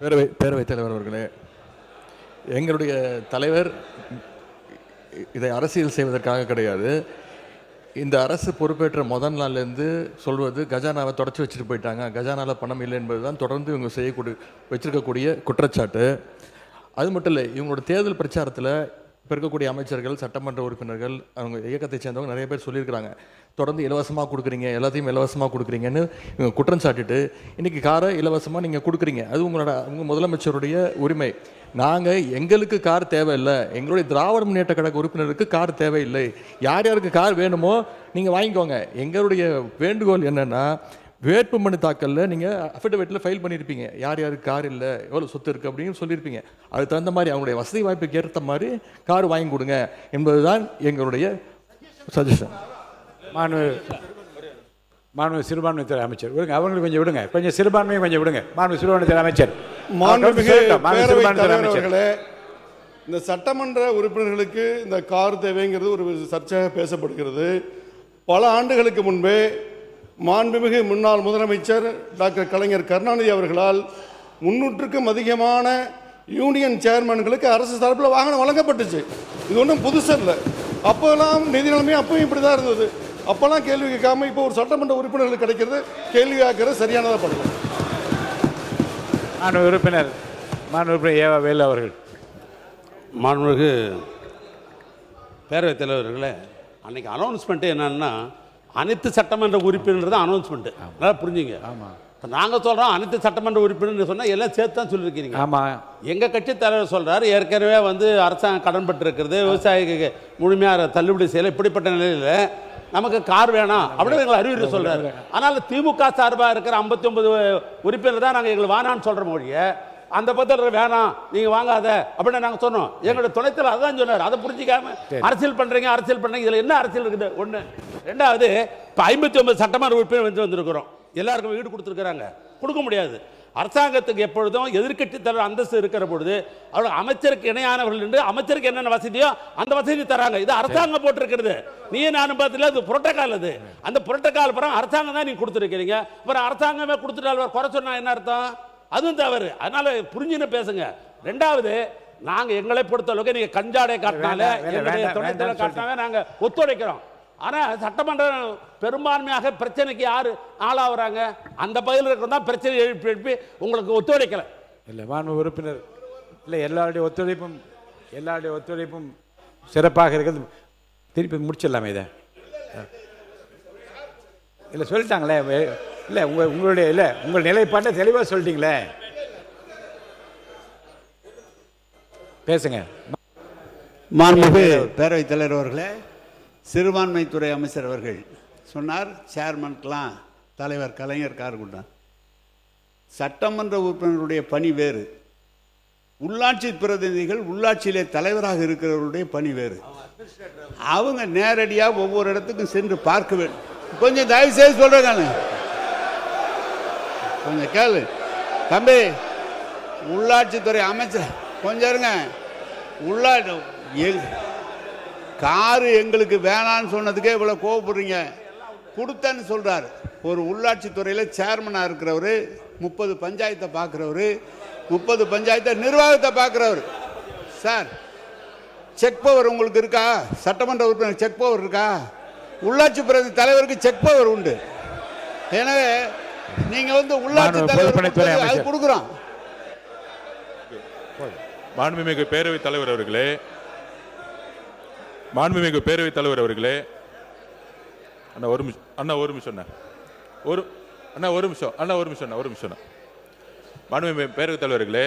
பேரவைத் தலைவர் அவர்களே, எங்களுடைய தலைவர் இதை அரசியல் செய்வதற்காக கிடையாது. இந்த அரசு பொறுப்பேற்ற முதல் நாள்லேருந்து சொல்வது கஜானாவை தொடச்சி வச்சுட்டு போயிட்டாங்க, கஜானாவில் பணம் இல்லை என்பது தான் தொடர்ந்து இவங்க வச்சிருக்கக்கூடிய குற்றச்சாட்டு. அது மட்டும் இல்லை, இவங்களோட தேர்தல் பிரச்சாரத்தில் இப்போ இருக்கக்கூடிய அமைச்சர்கள், சட்டமன்ற உறுப்பினர்கள், அவங்க இயக்கத்தை சேர்ந்தவங்க நிறைய பேர் சொல்லியிருக்கிறாங்க, தொடர்ந்து இலவசமாக கொடுக்குறீங்க, எல்லாத்தையும் இலவசமாக கொடுக்குறீங்கன்னு இவங்க குற்றம் சாட்டிட்டு இன்றைக்கி காரை இலவசமாக நீங்கள் கொடுக்குறீங்க. அது உங்கள் முதலமைச்சருடைய உரிமை. நாங்கள் எங்களுக்கு கார் தேவையில்லை, எங்களுடைய திராவிட முன்னேற்ற கழக உறுப்பினருக்கு கார் தேவையில்லை. யார் யாருக்கு கார் வேணுமோ நீங்கள் வாங்கிக்கோங்க. எங்களுடைய வேண்டுகோள் என்னென்னா, வேட்புமனு தாக்கலில் நீங்கள் அஃபிடவிட்டில் ஃபைல் பண்ணியிருப்பீங்க, யார் யாருக்கு கார் இல்லை, எவ்வளோ சொத்து இருக்குது அப்படின்னு சொல்லியிருப்பீங்க. அதுக்கு தகுந்த மாதிரி அவங்களுடைய வசதி வாய்ப்புக்கு ஏற்ற மாதிரி கார் வாங்கி கொடுங்க என்பது தான் எங்களுடைய சஜஷன். மாண்பு சிறுபான்மைத்துறை அமைச்சர் விடுங்க, அவங்களுக்கு கொஞ்சம் விடுங்க, கொஞ்சம் சிறுபான்மையை கொஞ்சம் விடுங்க. மாண்பு சிறுபான்மைத்துறை அமைச்சர். இந்த சட்டமன்ற உறுப்பினர்களுக்கு இந்த கார் தேவைங்கிறது ஒரு சர்ச்சையாக பேசப்படுகிறது. பல ஆண்டுகளுக்கு முன்பே மாண்புமிகு முன்னாள் முதலமைச்சர் டாக்டர் கலைஞர் கருணாநிதி அவர்களால் 300க்கும் அதிகமான யூனியன் சேர்மன்களுக்கு அரசு சார்பில் வாகனம் வழங்கப்பட்டுச்சு. இது ஒன்றும் புதுசு இல்லை. அப்போல்லாம் நிதி நிலைமை அப்பவும் இப்படி தான் இருந்தது. அப்போல்லாம் கேள்வி கேட்காம இப்போ ஒரு சட்டமன்ற உறுப்பினர்களுக்கு கிடைக்கிறது கேள்வி கேட்கறது சரியானதாக பண்ணலாம். மாண்பு உறுப்பினர் ஏவா வேலு அவர்கள். மாண்புமிகு பேரவைத் தலைவர்களே, அன்றைக்கி அனௌன்ஸ்மெண்ட்டு என்னன்னா, அனைத்து சட்டமன்ற உறுப்பினர் தான் அனௌன்ஸ்மெண்ட்டு. நல்லா புரிஞ்சுங்க. ஆமாம், இப்போ நாங்கள் சொல்கிறோம் அனைத்து சட்டமன்ற உறுப்பினர் சொன்னால் எல்லாம் சேர்த்து தான் சொல்லியிருக்கிறீங்க. ஆமாம், எங்கள் கட்சி தலைவர் சொல்கிறார், ஏற்கனவே அரசாங்கம் கடன் பட்டிருக்கிறது, விவசாயிக்கு முழுமையாக தள்ளுபடி செய்யலை, இப்படிப்பட்ட நிலையில் நமக்கு கார் வேணாம் அப்படின்னு எங்களை அறிவுரை சொல்கிறாரு. ஆனால் திமுக சார்பாக இருக்கிற 59 உறுப்பினர் தான் நாங்கள் எங்களை வானான்னு சொல்கிற மொழிய, அந்த பத்திர வேணாம் நீங்கள் வாங்காத அப்படின்னு நாங்கள் சொன்னோம். எங்களுடைய துணைத்தில் அதுதான் சொன்னார். அதை புரிஞ்சிக்காம அரசியல் பண்ணுறீங்க இதில் என்ன அரசியல் இருக்குது? ஒன்று. ரெண்டாவது, இப்போ 59 சட்டமன்ற உறுப்பினர் வந்திருக்கிறோம், எல்லாருக்கும் வீடு கொடுத்துருக்குறாங்க, கொடுக்க முடியாது. அரசாங்கத்துக்கு எப்பொழுதும் எதிர்க்கட்சி தலைவர் அந்தஸ்து இருக்கிற பொழுது அவர்கள் அமைச்சருக்கு இணையானவர்கள் என்று அமைச்சருக்கு என்னென்ன வசதியோ அந்த வசதி தராங்க. இது அரசாங்கம் போட்டிருக்கிறது. நீ நானும் பார்த்துல அது புரோட்டோகால். அது அந்த புரோட்டோகால் அப்புறம் அரசாங்கம் தான் நீங்க கொடுத்துருக்கிறீங்க. அப்புறம் அரசாங்கமே கொடுத்துட்டால் குறை சொன்னா என்ன அர்த்தம்? அதுவும் தவறு. அதனால புரிஞ்சுன்னு பேசுங்க. ரெண்டாவது, நாங்க எங்களை பொறுத்தளவுக்கு நீங்க கஞ்சாடை காட்டினால காட்டினாவே நாங்க ஒத்துழைக்கிறோம். ஆனால் சட்டமன்றம் பெரும்பான்மையாக பிரச்சனைக்கு யார் ஆளாகிறாங்க? அந்த பகுதியில் இருக்கிற தான் பிரச்சனை எழுப்பி உங்களுக்கு ஒத்துழைக்கலை. இல்லை மாண்பு உறுப்பினர், இல்லை எல்லாருடைய ஒத்துழைப்பும் சிறப்பாக இருக்கிறது. திருப்பி முடிச்சிடலாமே இதை. இல்லை சொல்லிட்டாங்களே, இல்லை உங்கள் நிலைப்பாட்டை தெளிவாக சொல்லிட்டீங்களே, பேசுங்க. மாண்புமிகு பேரவைத் தலைவர் அவர்களே, சிறுபான்மைத்துறை அமைச்சர் அவர்கள் சொன்னார், சேர்மனுக்கெல்லாம் தலைவர் கலைஞர் கார் கொடுத்தார். சட்டமன்ற உறுப்பினருடைய பணி வேறு, உள்ளாட்சி பிரதிநிதிகள் உள்ளாட்சியிலே தலைவராக இருக்கிறவருடைய பணி வேறு. அவங்க நேரடியாக ஒவ்வொரு இடத்துக்கும் சென்று பார்க்க வேண்டும். கொஞ்சம் தயவு செய்து சொல்றேங்க, கொஞ்சம் கேளு தம்பி. உள்ளாட்சித்துறை அமைச்சர் கொஞ்சம் இருங்க. காரு எங்களுக்கு வேணான்னு சொன்னதுக்கே இவ்வளோ கோவப்படுறீங்க. கொடுத்தேன்னு சொல்கிறார். ஒரு உள்ளாட்சி துறையில் சேர்மனாக இருக்கிறவர், 30 பஞ்சாயத்தை பார்க்குறவர், 30 பஞ்சாயத்தை நிர்வாகத்தை பார்க்குறவர். சார், செக் பவர் உங்களுக்கு இருக்கா? சட்டமன்ற உறுப்பினர் செக் பவர் இருக்கா? உள்ளாட்சி பிரதி தலைவருக்கு செக் பவர் உண்டு. எனவே நீங்கள் உள்ளாட்சி தலைவர் அது கொடுக்குறோம். மாண்புமிகு பேரவைத் தலைவர் அவர்களே, அண்ணா ஒரு நிமிஷம் மாண்புமிகு பேரவைத் தலைவர்களே,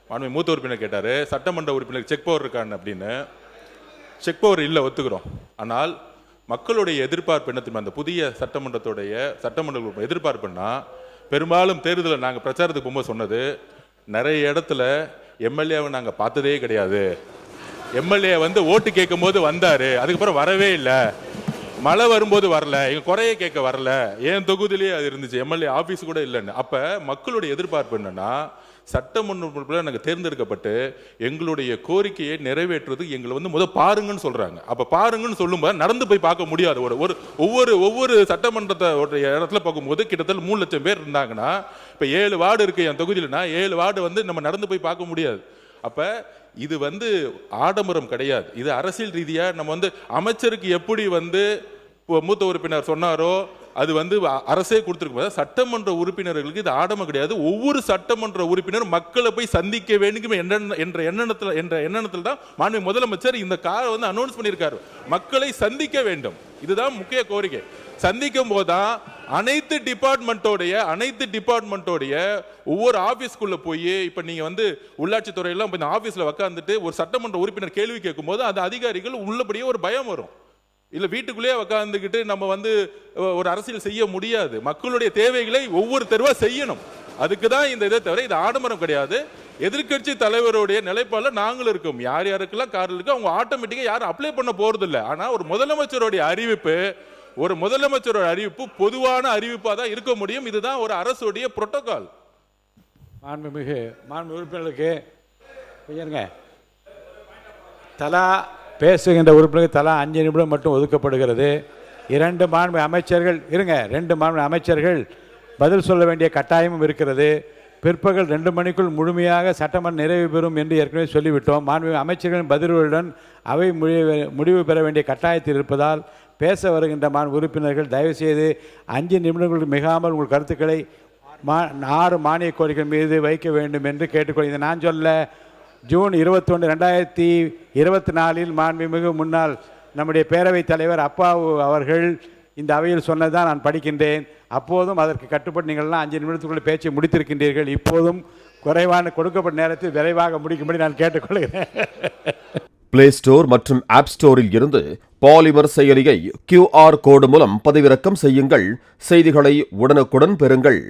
மாண்புமிகு மூத்த உறுப்பினர் கேட்டார், சட்டமன்ற உறுப்பினர் செக் பவர் இருக்கான்னு அப்படின்னு. செக் பவர் இல்லை, ஒத்துக்கிறோம். ஆனால் மக்களுடைய எதிர்பார்ப்பு என்ன தெரியுமா? அந்த புதிய சட்டமன்ற எதிர்பார்ப்புன்னா, பெரும்பாலும் தேர்தலில் நாங்கள் பிரச்சாரத்துக்கு போகும்போது சொன்னது, நிறைய இடத்துல எம்எல்ஏவை நாங்கள் பார்த்ததே கிடையாது. எம்எல்ஏ ஓட்டு கேட்கும் போது வந்தாரு, அதுக்கப்புறம் வரவே இல்லை. மழை வரும்போது வரல, எங்க குறைய கேட்க வரல, என் தொகுதியிலேயே அது இருந்துச்சு, எம்எல்ஏ ஆபீஸ் கூட இல்லைன்னு. அப்ப மக்களுடைய எதிர்பார்ப்பு என்னன்னா, சட்டமன்ற உறுப்பினர்கள் நாங்கள் தேர்ந்தெடுக்கப்பட்டு எங்களுடைய கோரிக்கையை நிறைவேற்றுறது எங்களை வந்து பாருங்கன்னு சொல்றாங்க. அப்ப பாருங்கன்னு சொல்லும்போது நடந்து போய் பார்க்க முடியாது. ஒவ்வொரு சட்டமன்றத்தை இடத்துல பார்க்கும்போது கிட்டத்தட்ட 3 லட்சம் பேர் இருந்தாங்கன்னா, இப்ப 7 வார்டு இருக்கு என் தொகுதியிலனா, 7 வார்டு வந்து நம்ம நடந்து போய் பார்க்க முடியாது. அப்ப இது வந்து ஆடம்பரம் கிடையாது. இது அரசியல் ரீதியா நம்ம வந்து அமைச்சருக்கு எப்படி வந்து மூத்த உறுப்பினர் சொன்னாரோ அது வந்து அரசே கொடுத்திருக்கும். சட்டமன்ற உறுப்பினர்களுக்கு இது ஆடம்பரம் கிடையாது. ஒவ்வொரு சட்டமன்ற உறுப்பினர் மக்களை போய் சந்திக்க வேண்டும் என்ற எண்ணத்தில் தான் மாண்புமிகு முதலமைச்சர் இந்த காரை வந்து அனௌன்ஸ் பண்ணியிருக்காரு. மக்களை சந்திக்க வேண்டும், இதுதான் முக்கிய கோரிக்கை. சந்திக்கும் போதுதான் அனைத்து டிபார்ட்மெண்ட்டோடைய ஒவ்வொரு ஆபீஸ்க்குள்ள போய், இப்ப நீங்க வந்து உள்ளாட்சி துறையெல்லாம் இந்த ஆபீஸ்ல உட்காந்துட்டு ஒரு சட்டமன்ற உறுப்பினர் கேள்வி கேட்கும் போது அந்த அதிகாரிகள் உள்ளபடியே ஒரு பயம் வரும். இல்ல வீட்டுக்குள்ளேயே உட்காந்துக்கிட்டு நம்ம வந்து ஒரு அரசியல் செய்ய முடியாது. மக்களுடைய தேவைகளை ஒவ்வொரு தெருவா செய்யணும். அதுக்கு தான் இந்த இதை தவிர இது ஆடம்பரம் கிடையாது. எதிர்கட்சி தலைவருடைய நிலைப்பாடுல நாங்களும் இருக்கோம். யார் யாருக்கெல்லாம் கார் இருக்கு அவங்க ஆட்டோமேட்டிக்கா யாரும் அப்ளை பண்ண போறது இல்லை. ஆனா ஒரு முதலமைச்சருடைய அறிவிப்பு பொதுவான அறிவிப்பா தான் இருக்க முடியும். இதுதான் ஒரு அரசுடைய புரோட்டோகால். மாண்புமிகு உறுப்பினர்களுக்கு தலா பேசுகின்ற உறுப்பினருக்கு தலா 5 நிமிடம் மட்டும் ஒதுக்கப்படுகிறது. 2 மாண்பு அமைச்சர்கள் பதில் சொல்ல வேண்டிய கட்டாயமும் இருக்கிறது. பிற்பகல் 2 மணிக்குள் முழுமையாக சட்டமன்றம் நிறைவு பெறும் என்று ஏற்கனவே சொல்லிவிட்டோம். மாண்பு அமைச்சர்களின் பதில்களுடன் அவை முடிவு பெற வேண்டிய கட்டாயத்தில் இருப்பதால் பேச வருகின்ற மாண்பு உறுப்பினர்கள் தயவுசெய்து 5 நிமிடங்களுக்கு மிகாமல் உங்கள் கருத்துக்களை 6 மானிய கோரிக்கை மீது வைக்க வேண்டும் என்று கேட்டுக்கொள்கிறேன். இதை நான் சொல்ல, ஜூன் 21, 2024 மாண்புமிகு முன்னாள் நம்முடைய பேரவைத் தலைவர் அப்பாவு அவர்கள் இந்த அவையில் சொன்னதான் நான் படிக்கின்றேன். அப்போதும் அதற்கு கட்டுப்பட்டு நீங்கள்லாம் 5 நிமிடத்துக்குள்ள பேச்சை முடித்திருக்கின்றீர்கள். இப்போதும் கொடுக்கப்பட்ட நேரத்தில் விரைவாக முடிக்கும்படி நான் கேட்டுக்கொள்கிறேன். பிளே ஸ்டோர் மற்றும் ஆப் ஸ்டோரில் இருந்து பாலிமர் செயலியை QR கோடு மூலம் பதிவிறக்கம் செய்யுங்கள். செய்திகளை உடனுக்குடன் பெறுங்கள்.